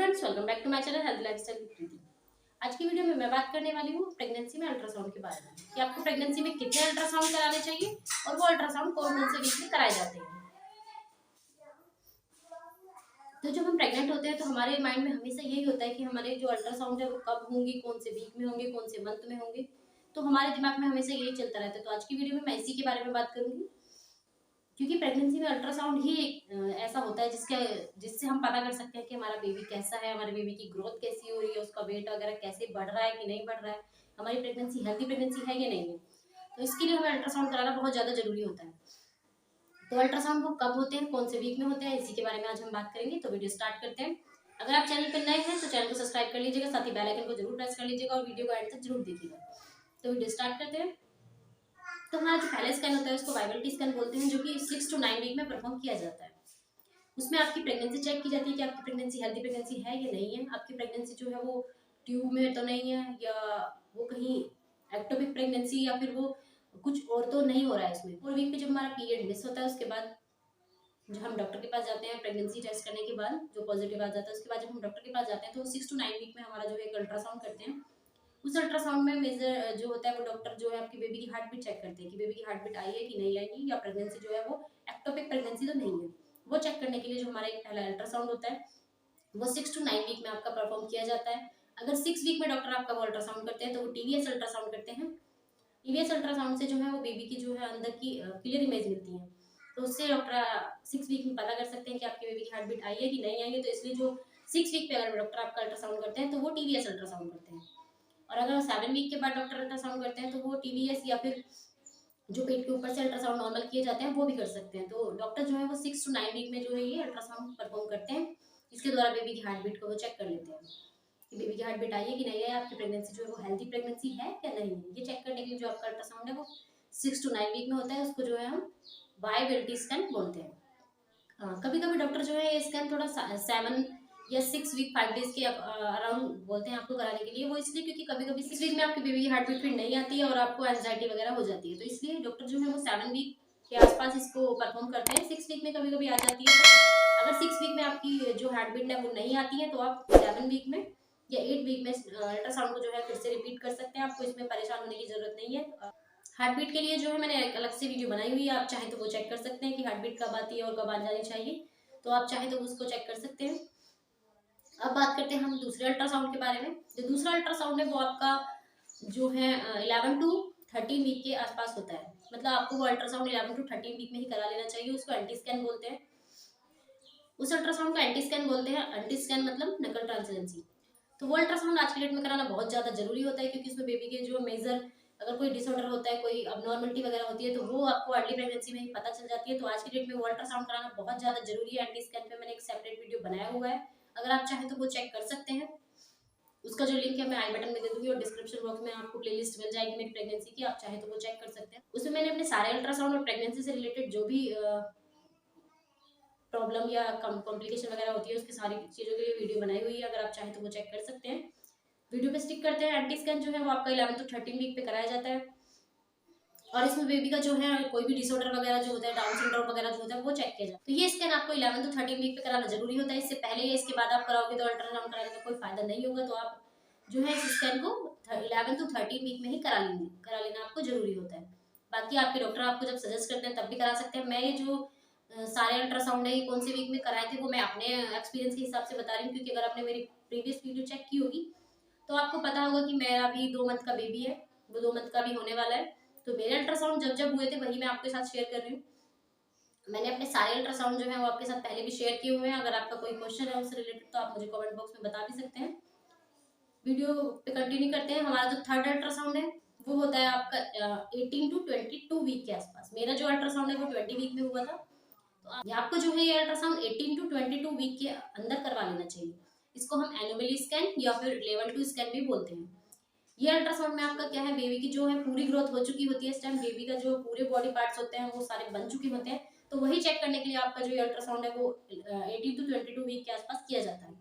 Friends, welcome back to my channel health lifestyle with Preeti. आज की video में मैं बात करने वाली हूँ प्रेगनेंसी में अल्ट्रासाउंड के बारे में कि आपको प्रेगनेंसी में कितने अल्ट्रासाउंड कराने चाहिए और वो अल्ट्रासाउंड कौन कौन से वीक में कराए जाते हैं। तो जब हम प्रेग्नेंट होते हैं तो हमारे माइंड में हमेशा यही होता है कि हमारे जो अल्ट्रासाउंड है वो कब होंगे, कौन से वीक में होंगे, कौन से मंथ में होंगे। तो हमारे दिमाग में हमेशा यही चलता रहता है। तो आज की वीडियो में मैं इसी के बारे में बात करूंगी, क्योंकि प्रेगनेंसी में अल्ट्रासाउंड ही एक ऐसा होता है जिससे हम पता कर सकते हैं कि हमारा बेबी कैसा है, हमारे बेबी की ग्रोथ कैसी हो रही है, उसका वेट वगैरह कैसे बढ़ रहा है कि नहीं बढ़ रहा है, हमारी प्रेगनेंसी हेल्थी प्रेगनेंसी है या नहीं है। तो इसके लिए हमें अल्ट्रासाउंड कराना बहुत ज़्यादा जरूरी होता है। तो अल्ट्रासाउंड वो कब होते हैं, कौन से वीक में होते हैं, इसी के बारे में आज हम बात करेंगे। तो वीडियो स्टार्ट करते हैं। अगर आप चैनल पर नए हैं तो चैनल को सब्सक्राइब कर लीजिएगा, साथ ही बेल आइकन को जरूर प्रेस कर लीजिएगा और वीडियो को एंड तक जरूर देखिएगा। तो वीडियो स्टार्ट करते हैं। तो हमारा जो पहला स्कैन होता है उसको वाइबिलिटी स्कैन बोलते हैं, जो कि 6 to 9 वीक में परफॉर्म किया जाता है। उसमें आपकी प्रेगनेंसी चेक की जाती है कि आपकी प्रेगनेंसी हेल्दी प्रेगनेंसी है या नहीं है, आपकी प्रेगनेंसी जो है वो ट्यूब में तो नहीं है, या वो कहीं एक्टोपिक प्रेगनेंसी या फिर वो कुछ और तो नहीं हो रहा है इसमें। 4 वीक पे जब हमारा पीरियड मिस होता है उसके बाद जब हम डॉक्टर के पास जाते हैं प्रेगनेंसी टेस्ट करने के बाद, जो पॉजिटिव आ जाता है उसके बाद जब हम डॉक्टर के पास जाते हैं तो 6 to 9 वीक में हमारा जो है एक अल्ट्रासाउंड करते हैं। उस अल्ट्रासाउंड में मेजर जो होता है वो डॉक्टर जो है आपकी बेबी की हार्ट बीट चेक करते हैं कि बेबी की हार्ट बीट आई है कि नहीं आई, या प्रेगनेंसी जो है वो एक्टोपिक प्रेगनेंसी तो नहीं है। वो चेक करने के लिए जो हमारा एक पहला अल्ट्रासाउंड होता है वो 6 to 9 वीक में आपका परफॉर्म किया जाता है। अगर 6 वीक में डॉक्टर आपका वो अल्ट्रासाउंड करते हैं तो वो टीवीएस अल्ट्रासाउंड करते हैं। टीवीएस अल्ट्रासाउंड से जो है वो बेबी की जो है अंदर की क्लियर इमेज मिलती है। तो उससे डॉक्टर 6 वीक में पता कर सकते हैं कि आपकी बेबी की हार्ट बीट आई है कि नहीं आई है। तो इसलिए जो 6 वीक पे अगर डॉक्टर आपका अल्ट्रासाउंड करते हैं तो वो टीवीएस अल्ट्रासाउंड करते हैं। और अगर 7 वीक के बाद डॉक्टर अल्ट्रासाउंड करते हैं तो वो टीवीएस या फिर जो पेट के ऊपर से अल्ट्रासाउंड नॉर्मल किए जाते हैं वो भी कर सकते हैं। तो डॉक्टर जो है वो 6 to 9 वीक में जो है ये अल्ट्रासाउंड परफॉर्म करते हैं। इसके द्वारा बेबी की हार्ट बीट को वो चेक कर लेते हैं कि बेबी की हार्ट बीट आई है कि नहीं है, आपकी प्रेगनेंसी जो है वो हेल्थी प्रेगनेंसी है या नहीं है। ये चेक करने के लिए जो आपका अल्ट्रासाउंड है वो 6 to 9 वीक में होता है। उसको जो है हम वाइबिलिटी स्कैन बोलते हैं। कभी कभी डॉक्टर जो है ये स्कैन थोड़ा 7 या 6 वीक 5 डेज के अराउंड बोलते हैं आपको कराने के लिए। वो इसलिए क्योंकि कभी कभी 6 वीक में आपकी बेबी की हार्ट बीट फिर नहीं आती है और आपको एंजाइटी वगैरह हो जाती है। तो इसलिए डॉक्टर जो है वो 7 वीक के आसपास इसको परफॉर्म करते हैं। 6 वीक में कभी कभी आ जाती है। तो अगर 6 वीक में आपकी जो हार्ट बीट है वो नहीं आती है तो आप 7 वीक में या 8 वीक में अल्ट्रासाउंड को जो है फिर से रिपीट कर सकते हैं। आपको इसमें परेशान होने की जरूरत नहीं है। हार्ट बीट के लिए जो है मैंने एक अलग से वीडियो बनाई हुई है, आप चाहें तो वो चेक कर सकते हैं कि हार्ट बीट कब आती है और कब आ जानी चाहिए। तो आप चाहें तो उसको चेक कर सकते हैं। अब बात करते हैं हम दूसरे अल्ट्रासाउंड के बारे में। जो दूसरा अल्ट्रासाउंड है वो आपका जो है 11 to 13 वीक के आसपास होता है। मतलब आपको वो अल्ट्रासाउंड 11 to 13 वीक में ही करा लेना चाहिए। उसको एंटी स्कैन बोलते हैं। उस अल्ट्रासाउंड को एंटी स्कैन बोलते हैं। एंटी स्कैन मतलब नकल ट्रांसलेंसी। तो वो अल्ट्रासाउंड आज के डेट में कराना बहुत ज़्यादा जरूरी होता है, क्योंकि उसमें बेबी के जो मेजर अगर कोई डिसऑर्डर होता है, कोई अबनॉर्मलिटी वगैरह होती है तो वो आपको अर्ली प्रेगनेंसी में ही पता चल जाती है। तो आज की डेट में वो अल्ट्रासाउंड कराना बहुत ज़्यादा जरूरी है। एंटी स्कैन पे मैंने एक सेपरेट वीडियो बनाया हुआ है, अगर आप चाहें तो वो चेक कर सकते हैं। उसका जो लिंक है मैं आई बटन में दे दूंगी और डिस्क्रिप्शन बॉक्स में आपको प्लेलिस्ट मिल जाएगी मेरी प्रेगनेंसी की, आप चाहें तो वो चेक कर सकते हैं। उसमें मैंने अपने सारे अल्ट्रासाउंड और प्रेगनेंसी से रिलेटेड जो भी प्रॉब्लम या कॉम्प्लिकेशन वगैरह होती है उसकी सारी चीज़ों के लिए वीडियो बनाई हुई है, अगर आप चाहें तो वो चेक कर सकते हैं। वीडियो पे स्टिक करते हैं। एंटी स्कैन जो है वो आपका 11 to 13 वीक पे कराया जाता है। और इसमें बेबी का जो है कोई भी डिसऑर्डर वगैरह जो होता है, डाउन सिंड्रोम वगैरह जो होता है वो चेक किया जाता है। तो ये स्कैन आपको 11 to 13 वीक पे कराना जरूरी होता है। इससे पहले या इसके बाद आप कराओगे तो अल्ट्रासाउंड कराने का कोई फायदा नहीं होगा। तो आप जो है इस स्कैन को 11 to 13 वीक में ही करा लेना आपको जरूरी होता है। बाकी आपके डॉक्टर आपको जब सजेस्ट करते हैं तब भी करा सकते हैं। मैं ये जो सारे अल्ट्रासाउंड है ये कौन से वीक में कराए थे वो मैं अपने एक्सपीरियंस के हिसाब से बता रही हूँ, क्योंकि अगर आपने मेरी प्रीवियस वीडियो चेक की होगी तो आपको पता होगा कि मेरा अभी 2 मंथ का बेबी है, वो 2 मंथ का भी होने वाला है। तो मेरे अल्ट्रासाउंड जब जब हुए थे वही मैं आपके साथ शेयर कर रही हूँ। मैंने अपने सारे अल्ट्रासाउंड जो है वो आपके साथ पहले भी शेयर किए हुए हैं। अगर आपका कोई क्वेश्चन है उससे रिलेटेड तो आप मुझे कमेंट बॉक्स में बता भी सकते हैं। वीडियो पे कंटिन्यू करते हैं। हमारा जो थर्ड अल्ट्रासाउंड है वो होता है आपका 18 to 22 वीक के आसपास। मेरा जो अल्ट्रासाउंड है वो 20 वीक में हुआ था। तो आपको जो है ये अल्ट्रासाउंड 18 to 22 वीक के अंदर करवा लेना चाहिए। इसको हम एनोमली स्कैन या फिर लेवल 2 स्कैन भी बोलते हैं। ये अल्ट्रासाउंड में आपका क्या है, बेबी की जो है पूरी ग्रोथ हो चुकी होती है। इस टाइम बेबी का जो पूरे बॉडी पार्ट्स होते हैं वो सारे बन चुके होते हैं। तो वही चेक करने के लिए आपका जो ये अल्ट्रासाउंड है वो 18 to 22 वीक के आसपास किया जाता है।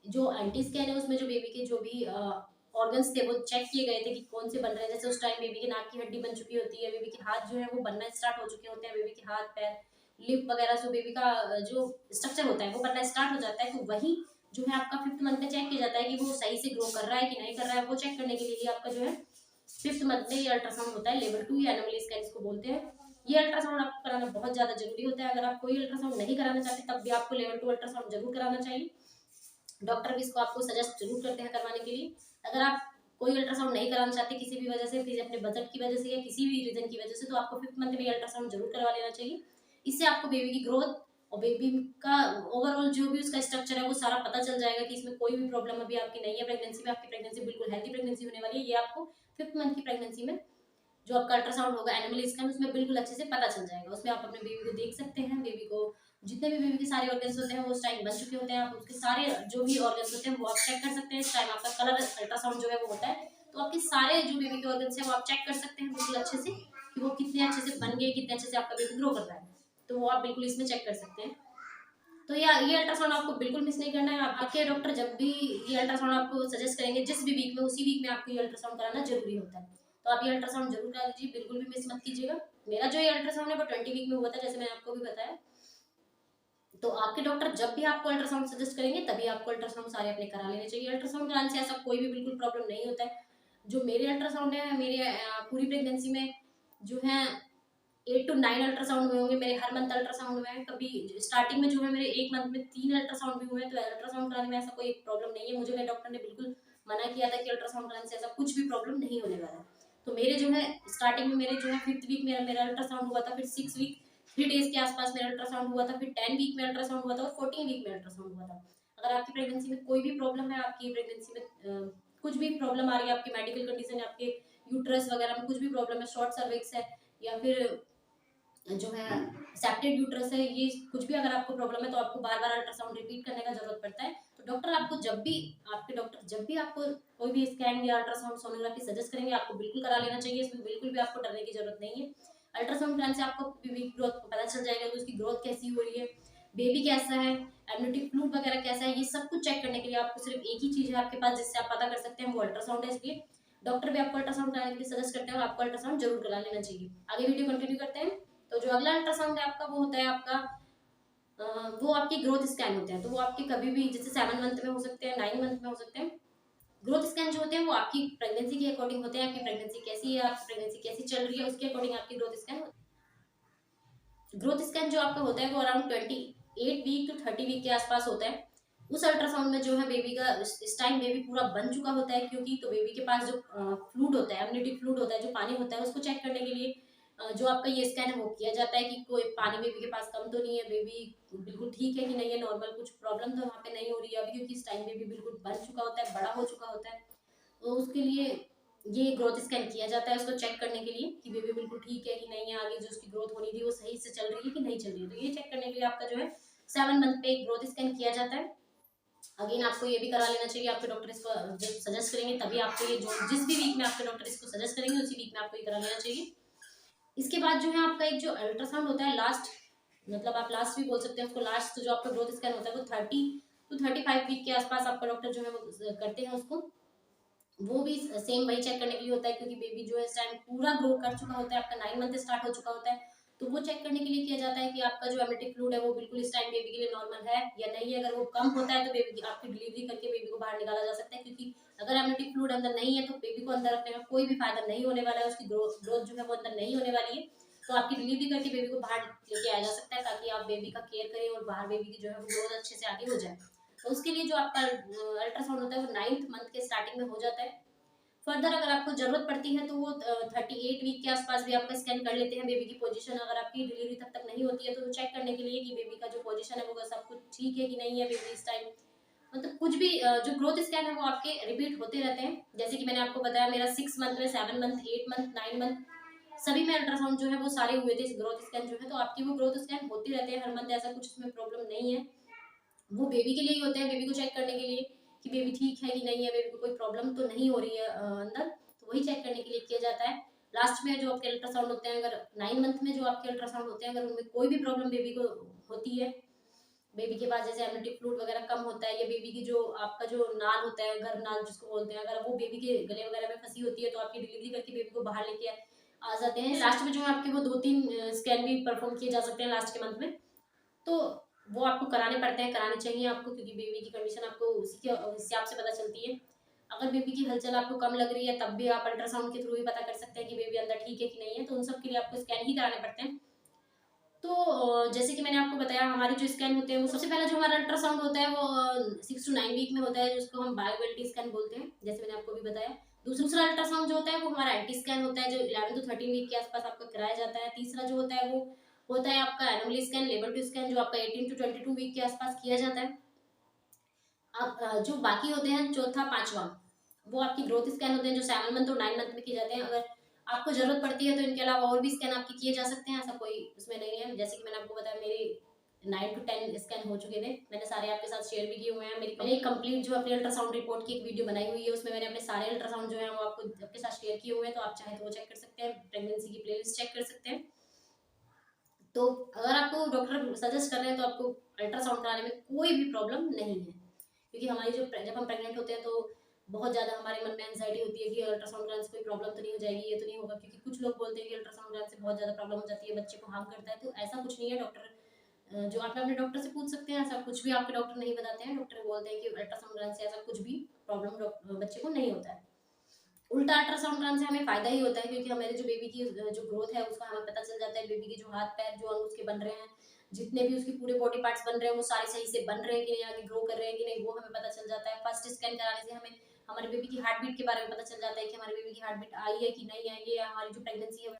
जो एंटी स्कैन है उसमें जो बेबी के जो भी ऑर्गन्स थे वो चेक किए गए थे कि कौन से बन रहे हैं। जैसे उस टाइम बेबी के नाक की हड्डी बन चुकी होती है, बेबी के हाथ जो है वो बनना स्टार्ट हो चुके होते हैं, बेबी के हाथ पैर लिप वगैरह जो बेबी का जो स्ट्रक्चर होता है वो बनना स्टार्ट हो जाता है। तो वही जो है आपका 5th मंथ में चेक किया जाता है कि वो सही से ग्रो कर रहा है कि नहीं कर रहा है। वो चेक करने के लिए आपका जो है 5th मंथ में ये अल्ट्रासाउंड होता है, लेवल 2 या एनोमली स्कैन इसको बोलते हैं। ये अल्ट्रासाउंड आपको कराना बहुत ज़्यादा जरूरी होता है। अगर आप कोई अल्ट्रासाउंड नहीं कराना चाहते तब भी आपको लेवल 2 अल्ट्रासाउंड जरूर कराना चाहिए। डॉक्टर भी इसको आपको सजेस्ट जरूर करते हैं करवाने के लिए। अगर आप कोई अल्ट्रासाउंड नहीं कराना चाहते किसी भी वजह से, फिर अपने बजट की वजह से या किसी भी रीजन की वजह से, तो आपको 5th मंथ में अल्ट्रासाउंड जरूर करवा लेना चाहिए। इससे आपको बेबी की ग्रोथ और बेबी का ओवरऑल जो भी उसका स्ट्रक्चर है वो सारा पता चल जाएगा कि इसमें कोई भी प्रॉब्लम अभी आपकी नहीं है। प्रेगनेंसी में आपकी प्रेगनेंसी बिल्कुल हेल्दी प्रेगनेंसी होने वाली है। ये आपको 5th मंथ की प्रेगनेंसी में जो आपका अल्ट्रासाउंड होगा एनिमल स्कैन, उसमें बिल्कुल अच्छे से पता चल जाएगा। उसमें आप अपने बेबी को देख सकते हैं। बेबी को जितने भी बेबी के सारे ऑर्गन्स होते हैं वो उस टाइम बन चुके होते हैं। आप उसके सारे जो भी ऑर्गन्स होते हैं वो आप चेक कर सकते हैं। इस टाइम आपका कलर अल्ट्रासाउंड जो है वो होता है, तो आपके सारे जो बेबी के ऑर्गन्स हैं वो आप चेक कर सकते हैं बिल्कुल अच्छे से कि वो कितने अच्छे से बन गए, कितने अच्छे से आपका बेबी ग्रो कर रहा है। तो वो आप बिल्कुल इसमें चेक कर सकते हैं। तो ये अल्ट्रासाउंड आपको बिल्कुल मिस नहीं करना है। आपके डॉक्टर जब भी ये अल्ट्रासाउंड आपको सजेस्ट करेंगे जिस भी वीक में, उसी वीक में आपको ये अल्ट्रासाउंड कराना जरूरी होता है। तो आप ये अल्ट्रासाउंड जरूर करा लीजिए, बिल्कुल भी मिस मत कीजिएगा। मेरा जो ये अल्ट्रासाउंड है वो 20 वीक में हुआ था, जैसे मैंने आपको भी बताया। तो आपके डॉक्टर जब भी आपको अल्ट्रासाउंड सजेस्ट करेंगे तभी आपको अल्ट्रासाउंड सारे अपने करा लेने चाहिए। अल्ट्रासाउंड कराने से ऐसा कोई भी बिल्कुल प्रॉब्लम नहीं होता है। जो मेरे अल्ट्रासाउंड है, मेरे पूरी प्रेगनेंसी में जो है 8 to 9 अल्ट्रासाउंड हुए होंगे मेरे। हर मंथ अल्ट्रासाउंड हुए हैं। कभी स्टार्टिंग में जो है मेरे एक मंथ में 3 अल्ट्रासाउंड भी हुए हैं। तो अल्ट्रासाउंड कराने में ऐसा कोई प्रॉब्लम नहीं है। मुझे मेरे डॉक्टर ने बिल्कुल मना किया था कि अल्ट्रासाउंड कराने से ऐसा कुछ भी प्रॉब्लम नहीं होने वाला है। तो मेरे जो है स्टार्टिंग में मेरे जो है 5th वीक में मेरा अल्ट्रासाउंड हुआ था, फिर 6 वीक 3 डेज के आसपास मेरा अल्ट्रासाउंड हुआ था, फिर 10 वीक में अल्ट्रासाउंड हुआ था और 14 वीक में अल्ट्रासाउंड हुआ था। अगर आपकी प्रेगनेंसी में कोई भी प्रॉब्लम है, आपकी प्रेगनेंसी में कुछ भी प्रॉब्लम आ रही है, आपकी मेडिकल कंडीशन है, आपके यूट्रस वगैरह में कुछ भी प्रॉब्लम है, शॉर्ट सर्विक्स है या फिर जो है सेप्टेड यूट्रस है, ये कुछ भी अगर आपको प्रॉब्लम है तो आपको बार बार अल्ट्रासाउंड रिपीट करने का जरूरत पड़ता है। तो डॉक्टर आपको जब भी आपको कोई भी स्कैन या अल्ट्रासाउंड सोनोग्राफी सजेस्ट करेंगे आपको बिल्कुल करा लेना चाहिए। इसमें बिल्कुल भी आपको डरने की जरूरत नहीं है। अल्ट्रासाउंड कराने से आपको बेबी की ग्रोथ पता चल जाएगा कि उसकी ग्रोथ कैसी हो रही है, बेबी कैसा है, एमनियोटिक फ्लूइड वगैरह कैसा है। ये सब कुछ चेक करने के लिए आपको सिर्फ एक ही चीज है आपके पास जिससे आप पता कर सकते हैं, वो अल्ट्रासाउंड है। इसलिए डॉक्टर भी आपको अल्ट्रासाउंड कराने के लिए सजेस्ट करते हैं और आपको अल्ट्रासाउंड जरूर करा लेना चाहिए। आगे वीडियो कंटिन्यू करते हैं। तो जो अगला अल्ट्रासाउंड है आपका वो होता है आपका वो आपकी ग्रोथ स्कैन होते हैं। तो वो आपके कभी भी जैसे 7 मंथ में हो सकते हैं, 9 मंथ में हो सकते हैं। ग्रोथ स्कैन जो होते हैं वो आपकी प्रेगनेंसी के अकॉर्डिंग होते हैं। आपकी प्रेगनेंसी कैसी है, आपकी प्रेगनेंसी कैसी चल रही है, उसके अकॉर्डिंग आपकी ग्रोथ स्कैन होती है। ग्रोथ स्कैन जो आपका होता है वो अराउंड 28 वीक टू 30 वीक के आसपास होता है। उस अल्ट्रासाउंड में जो है बेबी का इस टाइम बेबी पूरा बन चुका होता है, क्योंकि तो बेबी के पास जो फ्लूइड होता है, एमनियोटिक फ्लूइड होता है, जो पानी होता है, उसको चेक करने के लिए जो आपका ये स्कैन है वो किया जाता है कि कोई पानी बेबी के पास कम तो नहीं है, बेबी बिल्कुल ठीक है कि नहीं है, नॉर्मल कुछ प्रॉब्लम तो वहाँ पे नहीं हो रही है अभी, क्योंकि इस टाइम बेबी बिल्कुल बन चुका होता है, बड़ा हो चुका होता है। तो उसके लिए ये ग्रोथ स्कैन किया जाता है उसको चेक करने के लिए कि बेबी बिल्कुल ठीक है कि नहीं है, आगे जो उसकी ग्रोथ होनी थी वो सही से चल रही है कि नहीं चल रही है। तो ये चेक करने के लिए आपका जो है 7 मंथ पे एक ग्रोथ स्कैन किया जाता है। अगेन आपको ये भी करा लेना चाहिए। आपके डॉक्टर इसको जब सजेस्ट करेंगे तभी आपको ये जो जिस भी वीक में आपके डॉक्टर इसको सजेस्ट करेंगे उसी वीक में आपको ये करा लेना चाहिए। इसके बाद जो है आपका एक जो अल्ट्रासाउंड होता है लास्ट, मतलब आप लास्ट भी बोल सकते हैं उसको, लास्ट जो आपका ग्रोथ स्कैन होता है वो 30 to 35 वीक के आसपास आपका डॉक्टर जो है वो करते हैं उसको। वो भी सेम वही चेक करने के लिए होता है, क्योंकि बेबी जो है इस टाइम पूरा ग्रो कर चुका होता है, आपका 9 मंथ स्टार्ट हो चुका होता है। तो वो चेक करने के लिए किया जाता है कि आपका जो एमनियोटिक फ्लूइड है वो बिल्कुल इस टाइम बेबी के लिए नॉर्मल है या नहीं है। अगर वो कम होता है तो बेबी आपकी डिलीवरी करके बेबी को बाहर निकाला जा सकता है, क्योंकि अगर एमनियोटिक फ्लूइड अंदर नहीं है तो बेबी को अंदर रखने का कोई भी फायदा नहीं होने वाला है, उसकी ग्रोथ जो है वो अंदर नहीं होने वाली है। तो आपकी डिलीवरी करके बेबी को बाहर लेके आया जा सकता है, ताकि आप बेबी का केयर करें और बाहर बेबी की जो है वो ग्रोथ अच्छे से आगे हो जाए। तो उसके लिए जो आपका अल्ट्रासाउंड होता है वो 9th मंथ के स्टार्टिंग में हो जाता है। फर्दर अगर आपको जरूरत पड़ती है तो वो 38 वीक के आसपास भी आपका स्कैन कर लेते हैं बेबी की पोजीशन। अगर आपकी डिलीवरी तक नहीं होती है तो चेक करने के लिए कि बेबी का जो पोजीशन है वो सब कुछ ठीक है कि नहीं है, बेबी इस टाइम मतलब कुछ भी जो ग्रोथ स्कैन है वो आपके रिपीट होते रहते हैं। जैसे कि मैंने आपको बताया मेरा 6 मंथ में, 7 मंथ, 8 मंथ, 9 मंथ सभी में अल्ट्रासाउंड जो है वो सारे हुए थे ग्रोथ स्कैन जो है। तो आपकी वो ग्रोथ स्कैन होती रहते हैं हर मंथ, ऐसा कुछ उसमें प्रॉब्लम नहीं है। वो बेबी के लिए ही होते हैं, बेबी को चेक करने के लिए कि बेबी ठीक है कि नहीं है, बेबी को कोई प्रॉब्लम तो नहीं हो रही है अंदर। तो वही चेक करने के लिए किया जाता है। लास्ट में जो आपके अल्ट्रासाउंड होते हैं, अगर 9 मंथ में जो आपके अल्ट्रासाउंड होते हैं अगर उनमें कोई भी प्रॉब्लम बेबी को होती है, बेबी के पास जैसे एमनियोटिक फ्लूइड वगैरह कम होता है, या बेबी की जो आपका जो नाल होता है, गर्भ नाल जिसको बोलते हैं, अगर वो बेबी के गले वगैरह में फंसी होती है तो आपकी डिलीवरी करके बेबी को बाहर लेके आ जाते हैं। लास्ट में जो है आपके वो 2-3 स्कैन भी परफॉर्म किए जा सकते हैं लास्ट के मंथ में। तो वो आपको कराने पड़ते हैं, कराने चाहिए आपको, क्योंकि बेबी की कंडीशन आपको उसी के हिसाब से पता चलती है। अगर बेबी की हलचल आपको कम लग रही है तब भी आप अल्ट्रासाउंड के थ्रू ही पता कर सकते हैं कि बेबी अंदर ठीक है कि नहीं है, तो उन सब के लिए आपको स्कैन ही कराने पड़ते हैं। तो जैसे कि मैंने आपको बताया, हमारे जो स्कैन होते हैं वो सबसे पहला जो हमारा अल्ट्रासाउंड होता है वो 6 to 9 वीक में होता है, जिसको हम बायोवेलिटी स्कैन बोलते हैं, जैसे मैंने आपको भी बताया। दूसरा अल्ट्रासाउंड जो होता है वो हमारा एंटी स्कैन होता है, जो 11 to 13 वीक के आसपास आपका कराया जाता है। तीसरा जो होता है वो होता है आपका एनोमली स्कैन, लेवल 2 स्कैन, जो आपका 18 to 22 वीक के आसपास किया जाता है। अब जो बाकी होते हैं चौथा पांचवा, वो आपकी ग्रोथ स्कैन होते हैं, जो 7 मंथ और 9 मंथ में किए जाते हैं। अगर आपको जरूरत पड़ती है तो इनके अलावा और भी स्कैन आपके किए जा सकते हैं, ऐसा कोई उसमें नहीं है। जैसे कि मैंने आपको बताया, मेरे 9 to 10 स्कैन हो चुके थे, मैंने सारे आपके साथ शेयर भी किए हुए हैं। मैंने कंप्लीट जो अपनी अल्ट्रासाउंड रिपोर्ट की एक वीडियो बनाई हुई है, उसमें मैंने अपने सारे अल्ट्रासाउंड जो है वो आपको आपके साथ शेयर किए हुए हैं, तो आप चाहे तो वो चेक कर सकते हैं, प्रेगनेंसी की प्लेलिस्ट चेक कर सकते हैं। तो अगर आपको डॉक्टर सजेस्ट कर रहे हैं तो आपको अल्ट्रासाउंड कराने में कोई भी प्रॉब्लम नहीं है, क्योंकि हमारी जो जब हम प्रेग्नेंट होते हैं तो बहुत ज़्यादा हमारे मन में एंजाइटी होती है कि अल्ट्रासाउंड कराने से कोई प्रॉब्लम तो नहीं हो जाएगी, ये तो नहीं होगा, क्योंकि कुछ लोग बोलते हैं कि अल्ट्रासाउंड कराने से बहुत ज़्यादा प्रॉब्लम हो जाती है, बच्चे को हार्म करता है। तो ऐसा कुछ नहीं है। डॉक्टर जो आप अपने डॉक्टर से पूछ सकते हैं, ऐसा कुछ भी आपके डॉक्टर नहीं बताते हैं। डॉक्टर बोलते हैं कि अल्ट्रासाउंड कराने से ऐसा कुछ भी प्रॉब्लम बच्चे को नहीं होता है। उल्टा अल्ट्रासाउंड कराने से हमें फायदा ही होता है, क्योंकि हमारे जो बेबी की जो ग्रोथ है उसका हमें पता चल जाता है, बेबी के जो हाथ पैर जो अंग उसके बन रहे हैं, जितने भी उसके पूरे बॉडी पार्ट्स बन रहे हैं वो सारे सही से बन रहे हैं कि नहीं, आगे ग्रो कर रहे हैं कि नहीं, वो हमें पता चल जाता है। फर्स्ट स्कैन कराने से हमें हमारे बेबी की हार्ट बीट के बारे में पता चल जाता है कि हमारे बेबी की हार्ट बीट आई है कि नहीं आई है, हमारी जो प्रेगनेंसी है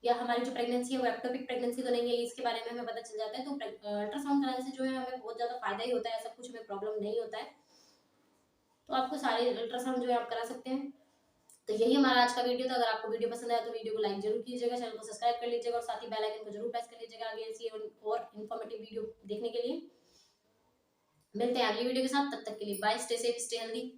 या हमारी जो प्रेगनेंसी है वो एक्टोपिक प्रेगनेंसी तो नहीं है, इसके बारे में हमें पता चल जाता है। तो अल्ट्रासाउंड कराने से जो है हमें बहुत ज्यादा फायदा ही होता है, ऐसा कुछ हमें प्रॉब्लम नहीं होता है। तो आपको सारे अल्ट्रासाउंड जो है आप करा सकते हैं। तो यही हमारा आज का वीडियो था। अगर आपको वीडियो पसंद आया तो वीडियो को लाइक जरूर कीजिएगा, चैनल को सब्सक्राइब कर लीजिएगा और साथ ही बेल आइकन को जरूर प्रेस कर लीजिएगा आगे ऐसी और इन्फॉर्मेटिव वीडियो देखने के लिए। मिलते हैं अगली वीडियो के साथ, तब तक के लिए bye, stay safe, stay healthy.